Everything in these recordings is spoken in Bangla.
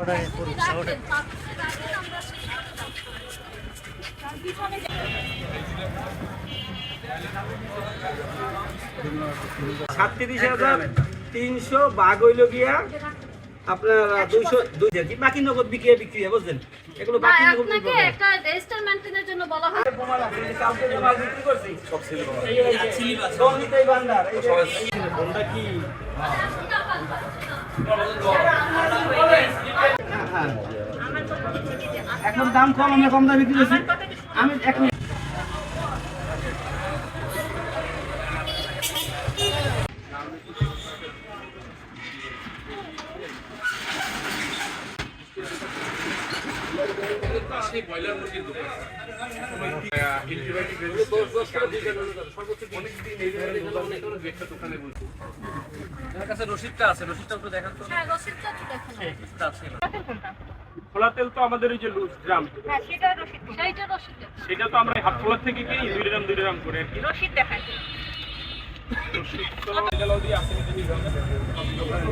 37,300 ভাগ হইল গিয়া আপনার 202 কি বাকি নগদ বিক্রি বুঝলেন। এগুলো বাকি নগদ আপনাকে একটা রেজিস্টার মেইনটেইনের জন্য বলা হয়। কালকে যে মাল বিক্রি করছি সব ছিল এই বান্দার এই কোনটা কি এখন দাম কম আমি কম দামে বিক্রি করছি আমি এখন ব্রয়লার মুরগির দোকান রসিদটা আছে, রসিদটা একটু দেখান তো। খোলা তেল তো আমাদের ওই যে লুজ গ্রাম, সেটা তো আমরা হাফ খোলা থেকে কিনি 2 গ্রাম করে আর কি। রসিদ দেখাই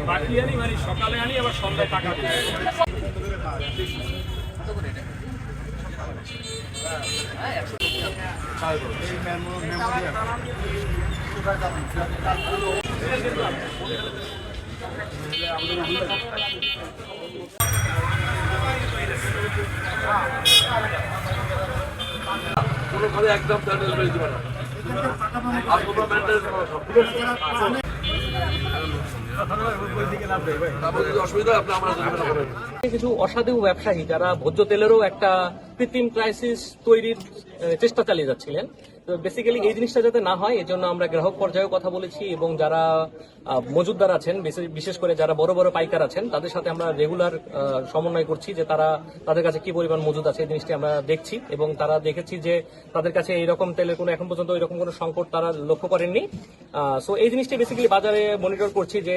বাকি আনি মানে সকালে আনি আবার সন্ধ্যায় টাকা দিই। কোনোভাবে একদম দিবে না আর কোনো কিছু অসাধু ব্যবসায়ী যারা ভোজ্য তেলেরও একটা কৃত্রিম ক্রাইসিস তৈরির চেষ্টা চালিয়ে যাচ্ছিলেন। তো বেসিক্যালি এই জিনিসটা যাতে না হয় এজন্য আমরা গ্রাহক পর্যায়েও কথা বলেছি এবং যারা মজুদদার আছেন বিশেষ করে যারা বড় বড় পাইকার আছেন তাদের সাথে আমরা রেগুলার সমন্বয় করছি যে তাদের কাছে কি পরিমাণ মজুদ আছে এই জিনিসটি আমরা দেখছি এবং তারা দেখেছি যে তাদের কাছে এইরকম তেলের কোনো এখন পর্যন্ত এরকম কোনো সংকট তারা লক্ষ্য করেননি। সো এই জিনিসটি বেসিক্যালি বাজারে মনিটর করছি যে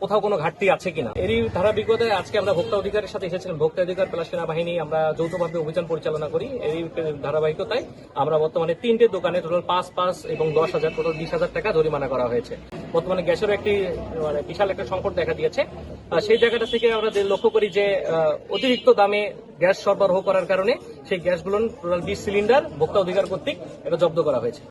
কোথাও কোনো ঘাটতি আছে কিনা। এরই ধারাবাহিকতায় আজকে আমরা ভোক্তা অধিকারের সাথে এসেছিলাম। ভোক্তা অধিকার প্লাস সেনাবাহিনী আমরা যৌথভাবে অভিযান পরিচালনা করি। এই ধারাবাহিকতায় আমরা বর্তমানে 3টে দোকানে টোটাল 5 এবং 10,000 টোটাল 20,000 টাকা জরিমানা করা হয়েছে। বর্তমানে গ্যাসের একটি বিশাল একটা সংকট দেখা দিয়েছে। সেই জায়গাটা থেকে আমরা লক্ষ্য করি যে অতিরিক্ত দামে গ্যাস সরবরাহ করার কারণে সেই গ্যাসগুলো টোটাল 20 সিলিন্ডার ভোক্তা অধিকার কর্তৃক এটা জব্দ করা হয়েছে।